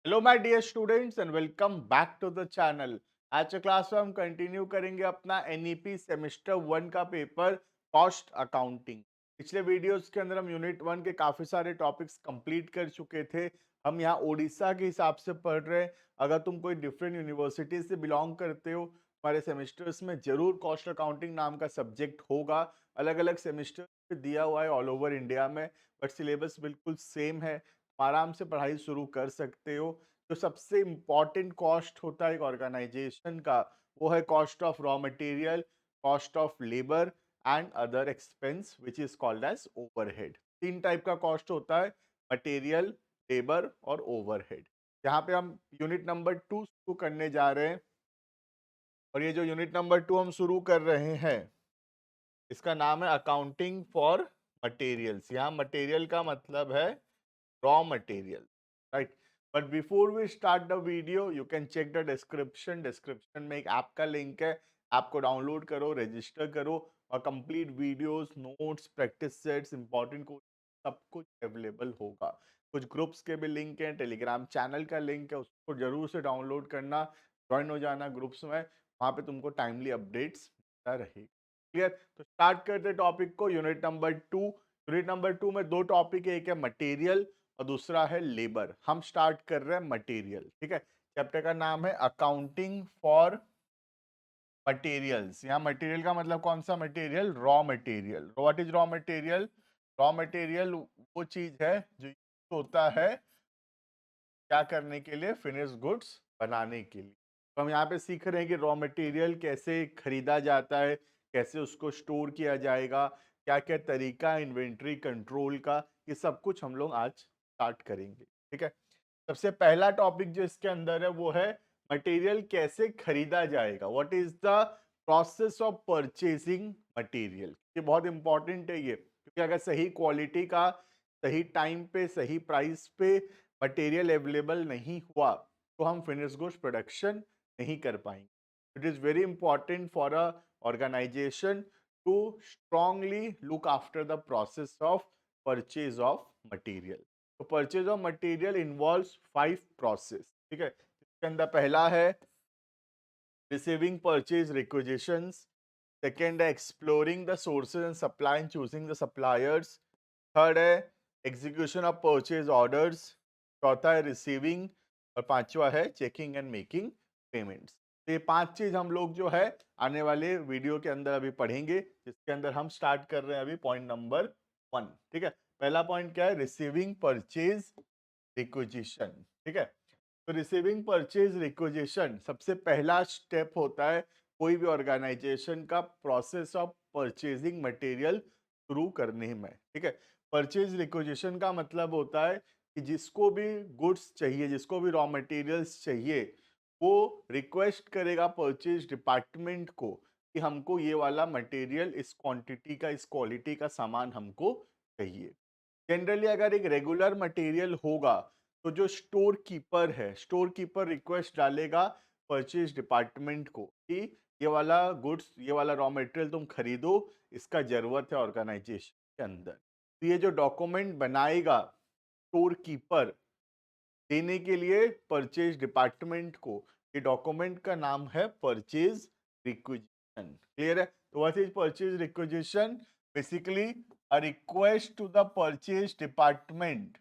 Hello my dear students and welcome back to the channel. आज के class में हम कंटिन्यू करेंगे अपना एनईपी सेमेस्टर 1 का पेपर कॉस्ट अकाउंटिंग। पिछले वीडियोस के अंदर हम यूनिट 1 के काफी सारे टॉपिक्स कंप्लीट कर चुके थे। हम यहाँ ओडिशा के हिसाब से पढ़ रहे हैं। अगर तुम कोई डिफरेंट यूनिवर्सिटी से बिलोंग करते हो, हमारे सेमेस्टर्स में जरूर कॉस्ट अकाउंटिंग नाम का सब्जेक्ट होगा। अलग अलग सेमेस्टर दिया हुआ है ऑल ओवर इंडिया में, बट सिलेबस बिल्कुल सेम है। आराम से पढ़ाई शुरू कर सकते हो। जो सबसे इम्पॉर्टेंट कॉस्ट होता है एक ऑर्गेनाइजेशन का, वो है cost of raw material, cost of labour and other expense which is called as overhead. तीन टाइप का कॉस्ट होता है, मटेरियल, लेबर और ओवरहेड। यहाँ पे हम यूनिट नंबर 2 शुरू करने जा रहे हैं। और ये जो यूनिट नंबर 2 हम शुरू कर रहे हैं, इसका नाम है अकाउंटिंग फॉर मटेरियल्स। यहाँ मटेरियल का मतलब है raw material, right? But before we start the video, you can check the description. Description में एक ऐप का लिंक है। ऐप को डाउनलोड करो, रजिस्टर करो और complete videos, notes, practice sets, important course सब कुछ अवेलेबल होगा। कुछ ग्रुप्स के भी लिंक हैं, टेलीग्राम चैनल का लिंक है, उसको जरूर से डाउनलोड करना, ज्वाइन हो जाना ग्रुप्स में। वहाँ पे तुमको टाइमली अपडेट्स मिलता रहेगा। क्लियर? तो स्टार्ट करते टॉपिक को। Unit number 2। यूनिट नंबर 2 में दो टॉपिक है, एक है मटेरियल और दूसरा है लेबर। हम स्टार्ट कर रहे हैं मटेरियल, ठीक है। चैप्टर का नाम है अकाउंटिंग फॉर मटेरियल्स। यहाँ मटेरियल का मतलब कौन सा material? Raw material. What is raw material? Raw material वो चीज है जो होता है क्या करने के लिए? फिनिश गुड्स बनाने के लिए। तो हम यहाँ पे सीख रहे हैं कि रॉ मटेरियल कैसे खरीदा जाता है, कैसे उसको स्टोर किया जाएगा, क्या क्या तरीका है इन्वेंट्री कंट्रोल का। ये सब कुछ हम लोग आज स्टार्ट करेंगे, ठीक है। सबसे पहला टॉपिक जो इसके अंदर है वो है मटेरियल कैसे खरीदा जाएगा। What is the process of purchasing material. ये बहुत इंपॉर्टेंट है ये, क्योंकि अगर सही क्वालिटी का, सही टाइम पे, सही प्राइस पे मटेरियल अवेलेबल नहीं हुआ तो हम फिनिश गुड्स प्रोडक्शन नहीं कर पाएंगे। It is very important for a organization to strongly look after the process of purchase of material. तो purchase of material involves 5 process, ठीक है। इसके अंदर पहला है रिसीविंग परचेज रिक्विजिशंस, सेकेंड है exploring the sources and supply and choosing the suppliers, third है execution of purchase orders, चौथा है रिसीविंग और पांचवा है चेकिंग एंड मेकिंग पेमेंट्स। तो ये 5 चीज हम लोग जो है आने वाले वीडियो के अंदर अभी पढ़ेंगे, जिसके अंदर हम स्टार्ट कर रहे हैं अभी पॉइंट नंबर 1, ठीक है। पहला पॉइंट क्या है? रिसीविंग परचेज रिक्विजिशन, ठीक है। तो रिसीविंग परचेज रिक्विजिशन सबसे पहला स्टेप होता है कोई भी ऑर्गेनाइजेशन का प्रोसेस ऑफ परचेजिंग मटेरियल शुरू करने में, ठीक है। परचेज रिक्विजिशन का मतलब होता है कि जिसको भी गुड्स चाहिए, जिसको भी रॉ मटेरियल्स चाहिए, वो रिक्वेस्ट करेगा परचेज डिपार्टमेंट को कि हमको ये वाला मटेरियल इस क्वांटिटी का, इस क्वालिटी का सामान हमको चाहिए। जनरली अगर एक रेगुलर मटेरियल होगा तो जो स्टोर कीपर है, स्टोर कीपर रिक्वेस्ट डालेगा परचेज डिपार्टमेंट को कि ये वाला गुड्स, ये वाला रॉ मटेरियल तुम खरीदो, इसका जरूरत है ऑर्गेनाइजेशन के अंदर। तो ये जो डॉक्यूमेंट बनाएगा स्टोर कीपर देने के लिए परचेज डिपार्टमेंट को, ये डॉक्यूमेंट का नाम है परचेज रिक्विजिशन। क्लियर है? तो what is purchase requisition? Basically a request to the purchase department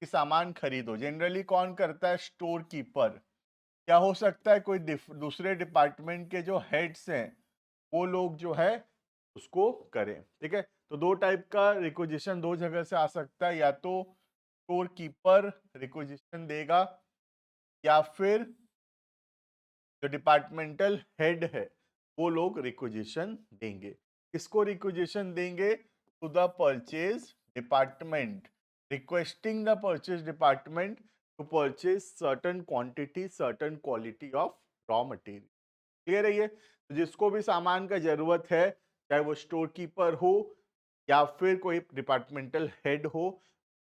कि सामान खरीदो। जनरली कौन करता है? Store keeper. क्या हो सकता है कोई दूसरे डिपार्टमेंट के जो हेड्स हैं वो लोग जो है उसको करें, ठीक है। तो दो टाइप का रिक्विजिशन दो जगह से आ सकता है, या तो स्टोर कीपर रिक्विजिशन देगा या फिर जो डिपार्टमेंटल हेड है वो लोग रिक्विजिशन देंगे। किसको रिक्विजिशन देंगे? To the purchase department, requesting the purchase department to purchase certain quantity, certain quality of raw material. Clear है ये? तो जिसको भी सामान का जरूरत है, चाहे वो स्टोर कीपर हो या फिर कोई डिपार्टमेंटल हेड हो,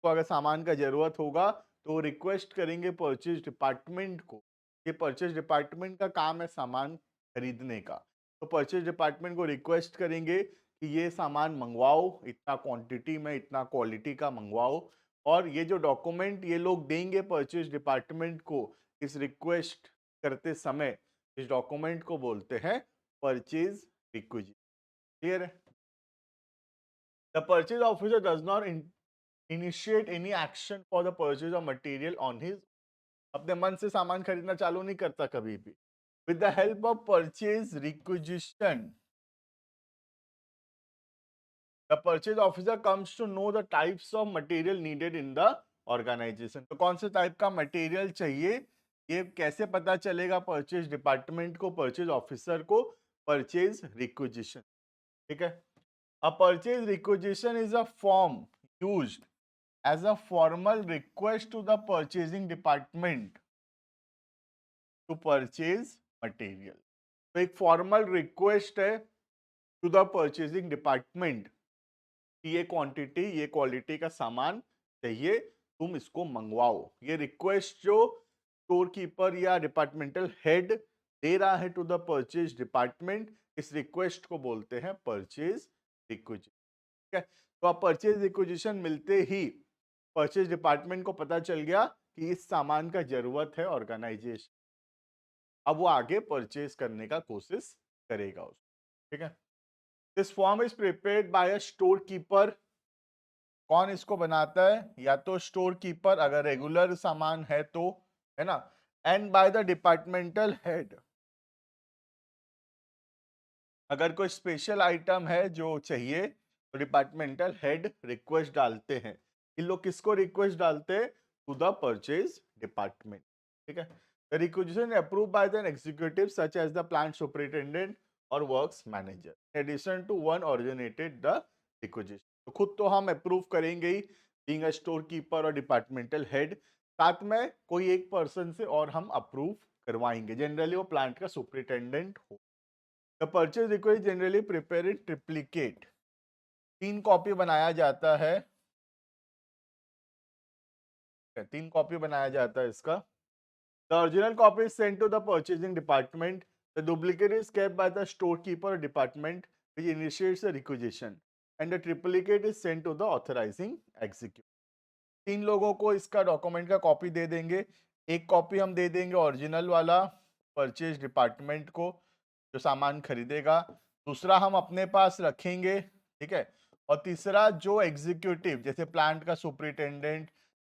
तो अगर सामान का जरूरत होगा तो रिक्वेस्ट करेंगे परचेज डिपार्टमेंट को। ये परचेज डिपार्टमेंट का काम है सामान खरीदने का। तो परचेज डिपार्टमेंट को रिक्वेस्ट करेंगे कि ये सामान मंगवाओ, इतना क्वांटिटी में, इतना क्वालिटी का मंगवाओ। और ये जो डॉक्यूमेंट ये लोग देंगे परचेज डिपार्टमेंट को इस रिक्वेस्ट करते समय, इस डॉक्यूमेंट को बोलते हैं परचेज रिक्विजिशन। क्लियर है? The purchase officer does not initiate any action for the purchase of material on his, अपने मन से सामान खरीदना चालू नहीं करता कभी भी। With the help of purchase requisition, the purchase officer comes to know the types of material needed in the organisation. तो कौन से टाइप का मटेरियल चाहिए, ये कैसे पता चलेगा परचेज डिपार्टमेंट को, परचेज ऑफिसर को? Purchase requisition. ठीक है। A purchase requisition is a form used as a formal request to the purchasing department to purchase material. तो एक फॉर्मल रिक्वेस्ट है टू द परचेजिंग डिपार्टमेंट कि ये क्वांटिटी, ये क्वालिटी का सामान चाहिए, तुम इसको मंगवाओ। ये रिक्वेस्ट जो स्टोर कीपर या डिपार्टमेंटल हेड दे रहा है टू द परचेज डिपार्टमेंट, इस रिक्वेस्ट को बोलते हैं परचेज रिक्विजिशन। ठीक है। तो अब परचेज रिक्विजिशन मिलते ही परचेज डिपार्टमेंट को पता चल गया कि इस सामान का जरूरत है ऑर्गेनाइजेशन, अब वो आगे परचेज करने का कोशिश करेगा उसको। ठीक है। This form is prepared by a store keeper. कौन इसको बनाता है? या तो स्टोर कीपर अगर रेगुलर सामान है तो, है ना, and by the departmental head अगर कोई स्पेशल आइटम है जो चाहिए तो डिपार्टमेंटल हेड रिक्वेस्ट डालते हैं। इन लोग किसको रिक्वेस्ट डालते हैं? To the purchase department. ठीक है। The requisition approve by the executive such as the plant superintendent और works manager in addition to one originated the requisition. तो खुद तो हम अप्रूव करेंगे ही, बीइंग अ स्टोर कीपर और डिपार्टमेंटल हेड, साथ में कोई एक पर्सन से और हम अप्रूव करवाएंगे, जनरली वो प्लांट का सुपरिटेंडेंट हो। The purchase request generally prepare in triplicate, 3 copy बनाया जाता है, 3 कॉपी बनाया जाता है इसका। The original copy is sent to the purchasing department, the duplicate is kept by the store keeper department which initiates the requisition and the triplicate is sent to the authorizing executive। 3 लोगों को इसका document का copy दे देंगे, एक copy हम दे देंगे original वाला purchase department को जो सामान खरीदेगा, दूसरा हम अपने पास रखेंगे। ठीक है। और तीसरा जो एग्जीक्यूटिव जैसे प्लांट का सुपरिटेंडेंट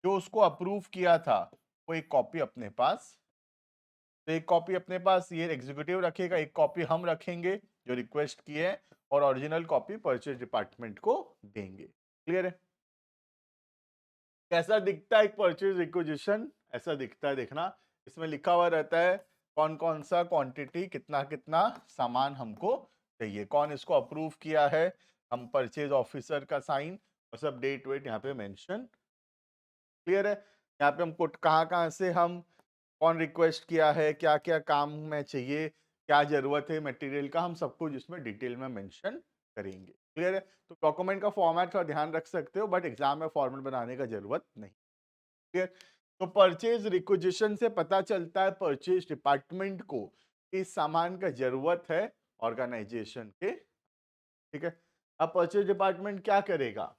जो उसको अप्रूव किया था वो एक कॉपी अपने पास, तो एक कॉपी अपने पास ये एग्जीक्यूटिव रखेगा, एक कॉपी हम रखेंगे जो रिक्वेस्ट किए है, और ओरिजिनल कॉपी परचेज डिपार्टमेंट को देंगे। क्लियर है? कैसा दिखता है एक परचेज रिक्विजिशन? ऐसा दिखता है, देखना, इसमें लिखा हुआ रहता है कौन कौन सा क्वांटिटी, कितना कितना सामान हमको चाहिए, कौन इसको अप्रूव किया है, हम परचेज ऑफिसर का साइन और सब डेट वेट यहाँ पे मेंशन। क्लियर है? यहाँ पे हमको कहाँ कहाँ से हम कौन रिक्वेस्ट किया है, क्या क्या काम में चाहिए, क्या जरूरत है मटेरियल का, हम सब कुछ इसमें डिटेल में मेंशन करेंगे। क्लियर है? तो डॉक्यूमेंट का फॉर्मेट का ध्यान रख सकते हो, बट एग्जाम में फॉर्मेट बनाने का जरूरत नहीं। क्लियर? तो परचेज रिक्विजिशन से पता चलता है परचेज डिपार्टमेंट को इस सामान का जरूरत है ऑर्गेनाइजेशन के। ठीक है। अब परचेज डिपार्टमेंट क्या करेगा?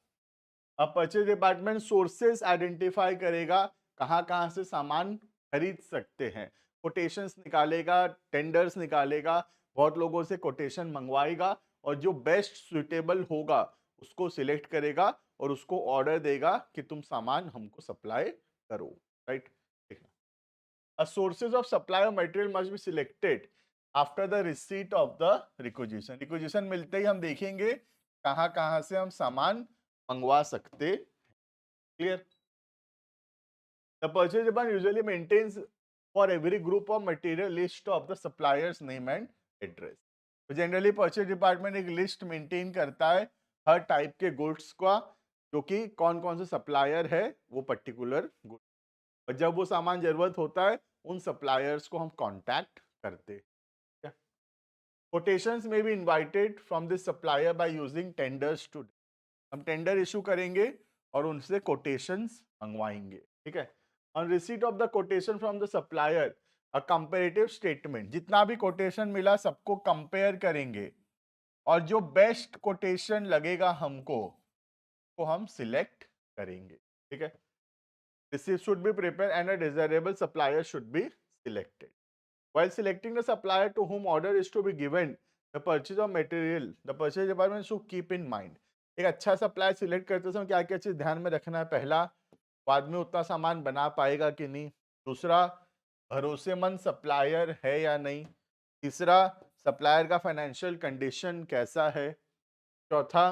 अब परचेज डिपार्टमेंट सोर्सेस आइडेंटिफाई करेगा, कहाँ कहाँ से सामान खरीद सकते हैं, कोटेशंस निकालेगा, टेंडर्स निकालेगा, बहुत लोगों से कोटेशन मंगवाएगा और जो बेस्ट सुटेबल होगा उसको सिलेक्ट करेगा और उसको ऑर्डर देगा कि तुम सामान हमको सप्लाई करो। Right? Sources of supply of material must be selected after the receipt of the requisition. Requisition मिलते ही हम देखेंगे कहाँ कहाँ से हम सामान मंगवा सकते। Clear? The purchase department usually maintains for every group of material list of the suppliers name and address. तो जनरली परचेज डिपार्टमेंट एक लिस्ट मेंटेन करता है हर टाइप के गुड्स का, जो कि कौन कौन से सप्लायर है वो पर्टिकुलर गुड, और जब वो सामान जरूरत होता है उन सप्लायर्स को हम कांटेक्ट करते हैं। कोटेशंस में be invited from this supplier by using tenders to, हम टेंडर इशू करेंगे और उनसे कोटेशंस मंगवाएंगे। ठीक है। On receipt of the quotation from the supplier a comparative statement, जितना भी कोटेशन मिला सबको कंपेयर करेंगे और जो बेस्ट कोटेशन लगेगा हमको को हम सिलेक्ट करेंगे। ठीक है, receipt should be prepared and a desirable supplier should be selected. While selecting the supplier to whom order is to be given, the purchase of material, the purchase department should keep in mind. एक अच्छा supplier select करते समय क्या क्या चीज ध्यान में रखना है? पहला, वो आदमी उतना सामान बना पाएगा कि नहीं। दूसरा, भरोसेमंद सप्लायर है या नहीं। तीसरा, सप्लायर का फाइनेंशियल कंडीशन कैसा है। चौथा,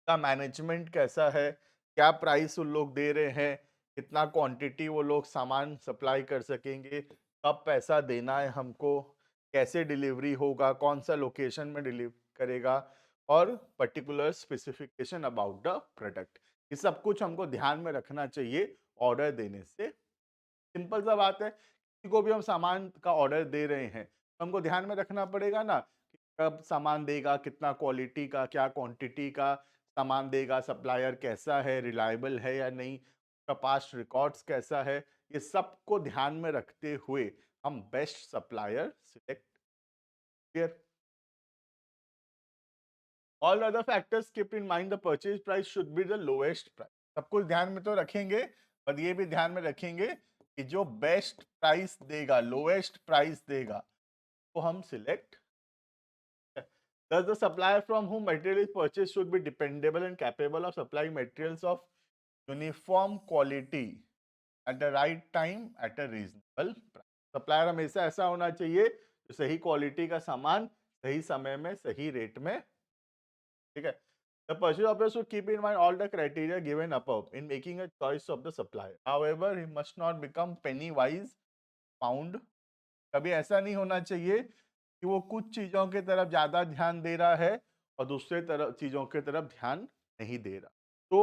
का मैनेजमेंट कैसा है, क्या प्राइस उन लोग दे रहे हैं, कितना क्वांटिटी वो लोग सामान सप्लाई कर सकेंगे, कब पैसा देना है हमको, कैसे डिलीवरी होगा, कौन सा लोकेशन में डिलीवर करेगा, और particular specification about the product. ये सब कुछ हमको ध्यान में रखना चाहिए ऑर्डर देने से। सिंपल सा बात है, किसी को भी हम सामान का ऑर्डर दे रहे हैं तो हमको ध्यान में रखना पड़ेगा ना कि कब सामान देगा, कितना क्वालिटी का, क्या क्वांटिटी का सामान देगा, सप्लायर कैसा है, रिलायबल है या नहीं, उसका पास्ट रिकॉर्ड्स कैसा है। ये सबको ध्यान में रखते हुए हम best supplier select. Clear? All other factors keep in mind, the purchase price should be the lowest price. सब कुछ ध्यान में तो रखेंगे, पर ये भी ध्यान में रखेंगे कि जो बेस्ट प्राइस देगा, लोएस्ट प्राइस देगा, वो हम select. Thus, the supplier from whom material is purchased should be dependable and capable of supplying materials of uniform quality at the right time at a reasonable price. Supplier हमेशा ऐसा होना चाहिए जो सही quality का सामान सही समय में सही रेट में। ठीक है, the purchase operator should keep in mind all the criteria given above in making a choice of the supplier. However, he must not become penny wise pound. कभी ऐसा नहीं होना चाहिए कि वो कुछ चीजों की तरफ ज्यादा ध्यान दे रहा है और दूसरे तरफ चीजों की तरफ ध्यान नहीं दे रहा। तो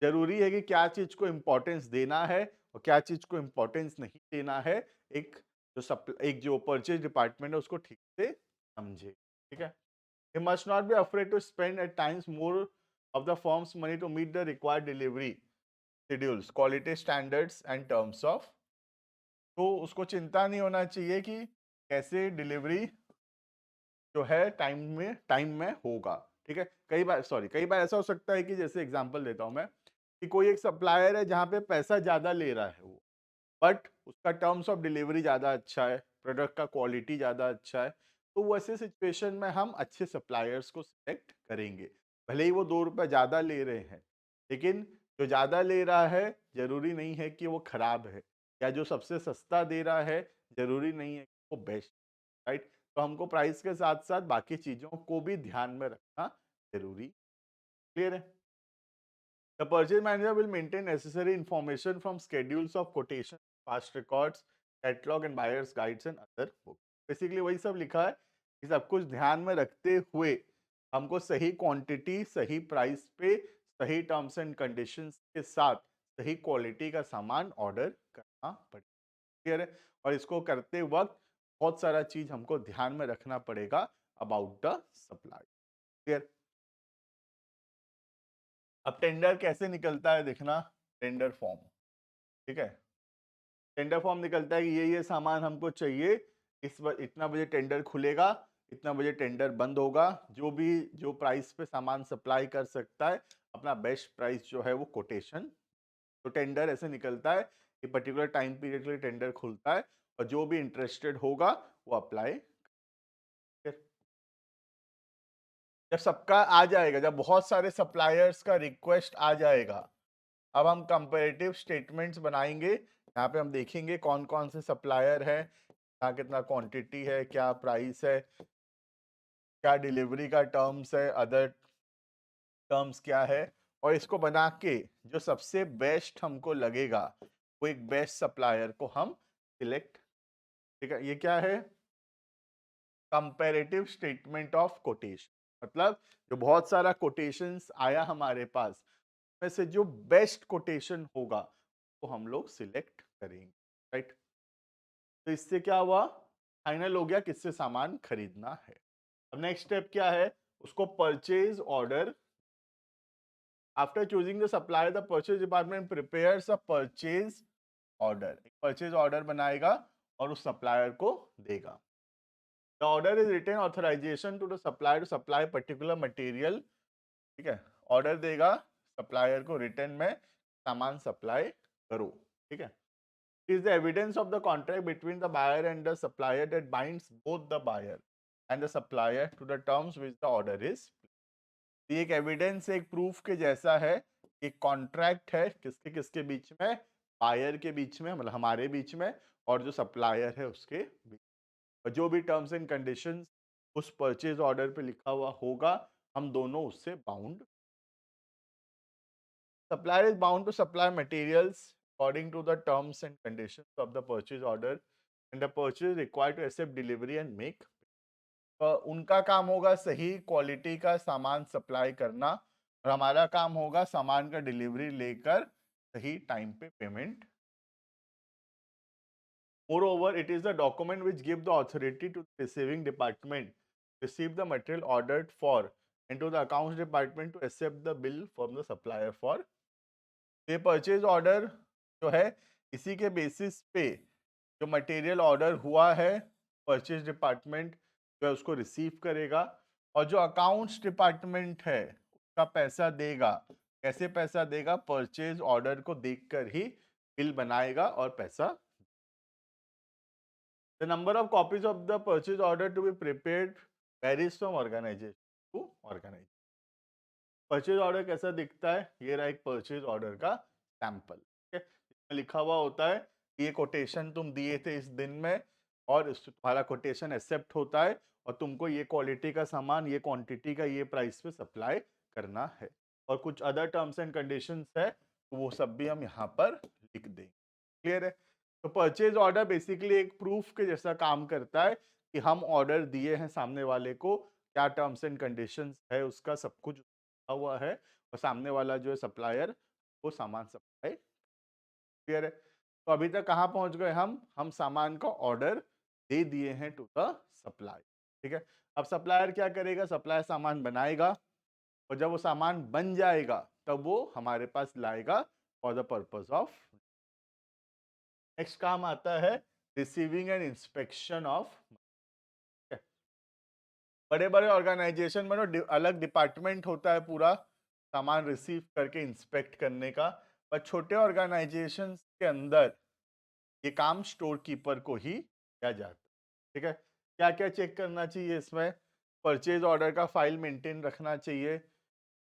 जरूरी है कि क्या चीज को इम्पोर्टेंस देना है और क्या चीज को इम्पोर्टेंस नहीं देना है। एक एक जो परचेज डिपार्टमेंट है उसको ठीक से समझे। ठीक है, he must not be afraid to spend at times more of the firm's money to meet the required delivery schedules, quality standards and terms of। तो उसको चिंता नहीं होना चाहिए कि कैसे डिलीवरी जो है टाइम में होगा। ठीक है, कई बार ऐसा हो सकता है कि जैसे एग्जांपल देता हूं मैं कि कोई एक सप्लायर है जहां पे पैसा ज्यादा ले रहा है वो, बट उसका टर्म्स ऑफ डिलीवरी ज़्यादा अच्छा है, प्रोडक्ट का क्वालिटी ज़्यादा अच्छा है, तो वैसे सिचुएशन में हम अच्छे सप्लायर्स को सिलेक्ट करेंगे। भले ही वो 2 रुपये ज़्यादा ले रहे हैं, लेकिन जो ज़्यादा ले रहा है ज़रूरी नहीं है कि वो खराब है, या जो सबसे सस्ता दे रहा है ज़रूरी नहीं है कि वो बेस्ट, राइट? तो हमको प्राइस के साथ-साथ बाकी चीज़ों को भी ध्यान में रखना ज़रूरी। क्लियर है? The purchase manager will maintain necessary information from schedules of quotation, past records, catalog and buyer's guides and other books. Basically वही सब लिखा है कि सब कुछ ध्यान में रखते हुए हमको सही क्वांटिटी, सही प्राइस पे, सही टर्म्स एंड कंडीशंस के साथ सही क्वालिटी का सामान ऑर्डर करना पड़ेगा। क्लियर है? और इसको करते वक्त बहुत सारा चीज हमको ध्यान में रखना पड़ेगा अबाउट द सप्लाई। क्लियर? अब टेंडर कैसे निकलता है देखना, टेंडर फॉर्म। ठीक है, टेंडर फॉर्म निकलता है कि ये सामान हमको चाहिए, इतना बजे टेंडर खुलेगा, इतना बजे टेंडर बंद होगा, जो भी जो प्राइस पे सामान सप्लाई कर सकता है अपना बेस्ट प्राइस जो है वो कोटेशन। तो टेंडर ऐसे निकलता है कि पर्टिकुलर टाइम पीरियड के लिए टेंडर खुलता है और जो भी इंटरेस्टेड होगा वो अप्लाई। जब सबका आ जाएगा, जब बहुत सारे सप्लायर्स का रिक्वेस्ट आ जाएगा, अब हम कंपैरेटिव स्टेटमेंट्स बनाएंगे। यहाँ पे हम देखेंगे कौन कौन से सप्लायर है, क्या कितना क्वांटिटी है, क्या प्राइस है, क्या डिलीवरी का टर्म्स है, अदर टर्म्स क्या है, और इसको बना के जो सबसे बेस्ट हमको लगेगा वो एक बेस्ट सप्लायर को हम सिलेक्ट। ठीक है, ये क्या है? Comparative statement of quotation. मतलब जो बहुत सारा कोटेशंस आया हमारे पास में से जो बेस्ट कोटेशन होगा वो हम लोग सिलेक्ट करेंगे, राइट? तो इससे क्या हुआ, फाइनल हो गया किससे सामान खरीदना है। अब नेक्स्ट स्टेप क्या है, उसको purchase order. After choosing the supplier the purchase department prepares a purchase order. एक परचेज ऑर्डर बनाएगा और उस सप्लायर को देगा। The order is written authorisation to the supplier to supply particular material. ठीक है, ऑर्डर देगा सप्लायर को रिटर्न में, सामान सप्लाई करो, ठीक है। Is the evidence of the contract between the buyer and the supplier that binds both the buyer and the supplier to the terms which the order is. ये एक evidence, एक proof के जैसा है, एक कॉन्ट्रैक्ट है किसके किसके बीच में, बायर के बीच में मतलब हमारे बीच में, और जो सप्लायर है उसके बीच। और जो भी टर्म्स एंड कंडीशंस उस परचेज ऑर्डर पे लिखा हुआ होगा, हम दोनों उससे bound. Supplier is bound to supply materials according to the terms and conditions of the purchase order, and the purchase is required to accept delivery and make। उनका काम होगा सही क्वालिटी का सामान सप्लाई करना, और हमारा काम होगा सामान का डिलीवरी लेकर सही टाइम पे payment. Moreover, it is the document which gives the authority to the receiving department to receive the material ordered for and to the accounts department to accept the bill from the supplier for। ये purchase order जो है, इसी के basis पे जो material order हुआ है, purchase department जो है उसको रिसीव करेगा, और जो अकाउंट्स डिपार्टमेंट है उसका पैसा देगा। कैसे पैसा देगा? परचेज ऑर्डर को देखकर ही बिल बनाएगा और पैसा। The number of copies of the purchase order to be prepared varies from organisation to organisation. Purchase order कैसा दिखता है? ये रहा एक परचेज ऑर्डर का सैंपल, ठीक है। इसमें लिखा हुआ होता है ये कोटेशन तुम दिए थे इस दिन में, और तुम्हारा कोटेशन एक्सेप्ट होता है, और तुमको ये क्वालिटी का सामान, ये क्वांटिटी का, ये प्राइस पे सप्लाई करना है, और कुछ अदर टर्म्स एंड कंडीशंस है तो वो सब भी हम यहाँ पर लिख देंगे। क्लियर है? तो परचेज ऑर्डर बेसिकली एक प्रूफ के जैसा काम करता है कि हम ऑर्डर दिए हैं सामने वाले को, क्या टर्म्स एंड कंडीशंस है उसका, सब कुछ लिखा हुआ है, और सामने वाला जो है सप्लायर वो सामान सप्लाई। क्लियर है? तो अभी तक कहाँ पहुंच गए हम सामान का ऑर्डर दे दिए हैं टू द सप्लाई, ठीक है। अब सप्लायर क्या करेगा? सप्लायर सामान बनाएगा, और जब वो सामान बन जाएगा तब वो हमारे पास लाएगा for the purpose of. Next काम आता है रिसीविंग एंड इंस्पेक्शन ऑफ। बड़े बड़े ऑर्गेनाइजेशन में ना अलग डिपार्टमेंट होता है पूरा सामान रिसीव करके इंस्पेक्ट करने का, पर छोटे ऑर्गेनाइजेशन के अंदर ये काम स्टोर कीपर को ही किया जाता है, ठीक है। क्या क्या चेक करना चाहिए इसमें? परचेज ऑर्डर का फाइल मेंटेन रखना चाहिए,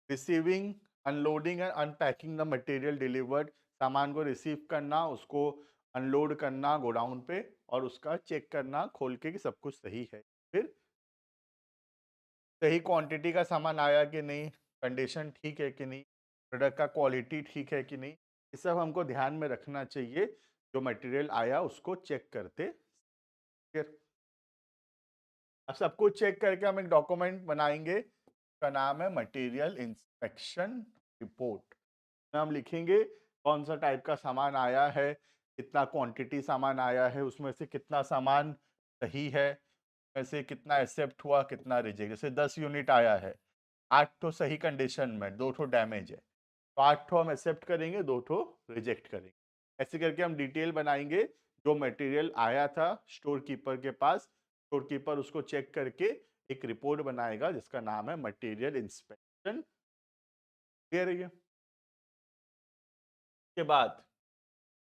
receiving, unloading and unpacking the material delivered, सामान को रिसीव करना, उसको अनलोड करना गोडाउन पे, और उसका चेक करना खोल के कि सब कुछ सही है, फिर सही क्वांटिटी का सामान आया कि नहीं, कंडीशन ठीक है कि नहीं, प्रोडक्ट का क्वालिटी ठीक है कि नहीं, ये सब हमको ध्यान में रखना चाहिए। जो मटेरियल आया उसको चेक करते, फिर अब सब कुछ चेक करके हम एक डॉक्यूमेंट बनाएंगे, उसका नाम है मटेरियल इंस्पेक्शन रिपोर्ट। में हम लिखेंगे कौन सा टाइप का सामान आया है, कितना क्वांटिटी सामान आया है, उसमें से कितना सामान सही है, में से कितना एक्सेप्ट हुआ, कितना रिजेक्ट। जैसे 10 यूनिट आया है, 8 तो सही कंडीशन में, 2 तो डैमेज है, तो 8 तो हम एक्सेप्ट करेंगे, 2 तो रिजेक्ट करेंगे। ऐसे करके हम डिटेल बनाएंगे। जो मटेरियल आया था स्टोर कीपर के पास, स्टोर कीपर उसको चेक करके एक रिपोर्ट बनाएगा जिसका नाम है मटेरियल इंस्पेक्शन। क्लियर है ये? के बाद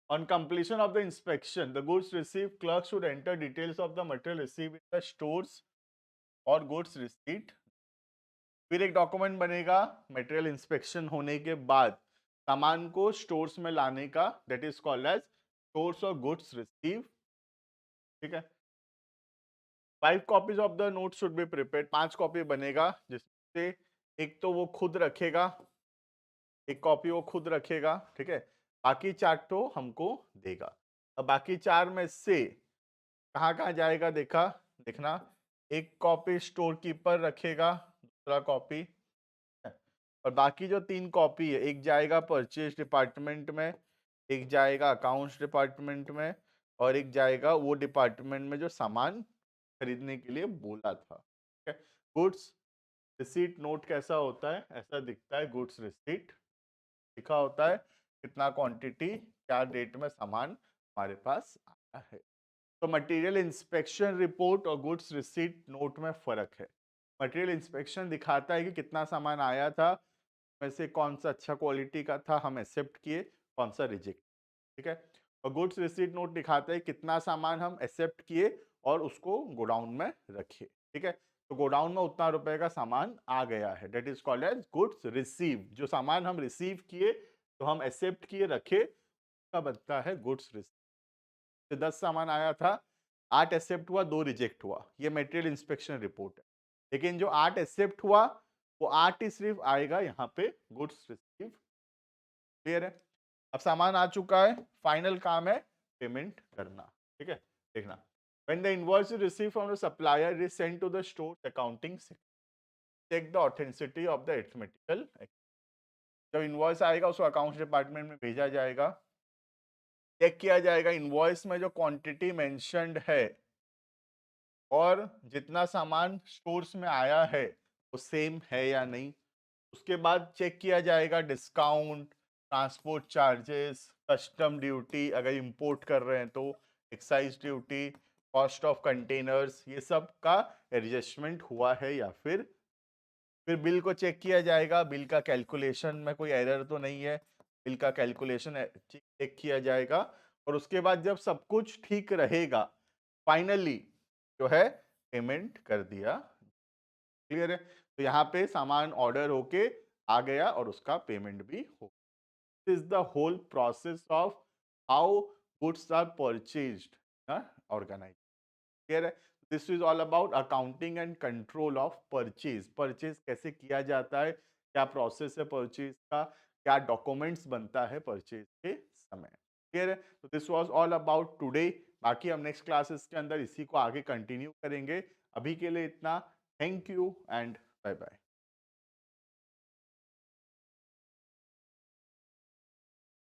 on completion of the inspection the goods received clerk should enter details of the material received in the stores or goods receipt। फिर एक डॉक्यूमेंट बनेगा मटेरियल इंस्पेक्शन होने के बाद सामान को स्टोर्स में लाने का, that is called as stores और गुड्स रिसीव, ठीक है। 5 copies of the note should be prepared, 5 copy बनेगा जिससे एक तो वो खुद रखेगा, एक कॉपी वो खुद रखेगा, ठीक है। बाकी 4 तो हमको देगा। अब बाकी 4 में से कहाँ कहाँ जाएगा देखा देखना, एक कॉपी स्टोर कीपर रखेगा, दूसरा कॉपी, और बाकी जो 3 कॉपी है, एक जाएगा परचेज डिपार्टमेंट में, एक जाएगा अकाउंट्स डिपार्टमेंट में, और एक जाएगा वो डिपार्टमेंट में जो सामान खरीदने के लिए बोला था, ठीक है। गुड्स रिसीट नोट कैसा होता है? ऐसा दिखता है। गुड्स रिसीट लिखा होता है कितना क्वांटिटी क्या डेट में सामान हमारे पास आया है। तो मटेरियल इंस्पेक्शन रिपोर्ट और गुड्स रिसीट नोट में फर्क है। मटेरियल इंस्पेक्शन दिखाता है कि कितना सामान आया था, में से कौन सा अच्छा क्वालिटी का था हम एक्सेप्ट किए, कौन सा रिजेक्ट, ठीक है। और गुड्स रिसीट नोट दिखाता है कितना सामान हम एक्सेप्ट किए और उसको गोडाउन में रखे, ठीक है। तो गोडाउन में उतना रुपए का सामान आ गया है, that is called as goods receive. जो सामान हम रिसीव किए, तो हम एक्सेप्ट किए रखे, उसका बनता है गुड्स रिसीव। तो 10 सामान आया था, 8 एक्सेप्ट हुआ, 2 रिजेक्ट हुआ, ये मटेरियल इंस्पेक्शन रिपोर्ट है। लेकिन जो 8 एक्सेप्ट हुआ, वो 8 ही सिर्फ आएगा यहाँ पे गुड्स रिसीव। क्लियर है। अब सामान आ चुका है, फाइनल काम है पेमेंट करना, ठीक है। देखना, when the invoice is received from the supplier it is sent to the store accounting section, check the authenticity of the arithmetical। जब इनवॉइस आएगा उसको अकाउंट्स डिपार्टमेंट में भेजा जाएगा, चेक किया जाएगा इनवॉइस में जो क्वांटिटी मेंशन्ड है और जितना सामान स्टोर्स में आया है वो सेम है या नहीं। उसके बाद चेक किया जाएगा discount, transport charges, custom duty, अगर इंपोर्ट कर रहे हैं तो excise duty, cost of containers, ये सब का एडजस्टमेंट हुआ है या फिर बिल को चेक किया जाएगा, बिल का कैलकुलेशन में कोई एरर तो नहीं है, बिल का कैलकुलेशन चेक किया जाएगा। और उसके बाद जब सब कुछ ठीक रहेगा, फाइनली जो है पेमेंट कर दिया। क्लियर है। तो यहाँ पे सामान ऑर्डर होके आ गया और उसका पेमेंट भी हो। This is the whole process of how goods are purchased organise. Clear है। This is all about accounting and control of purchase. Purchase कैसे किया जाता है, क्या प्रोसेस है परचेज का, क्या डॉक्यूमेंट्स बनता है परचेज के समय। क्लियर है। तो this was all about today. बाकी हम नेक्स्ट क्लासेस के अंदर इसी को आगे कंटिन्यू करेंगे। अभी के लिए इतना। Thank you and bye bye.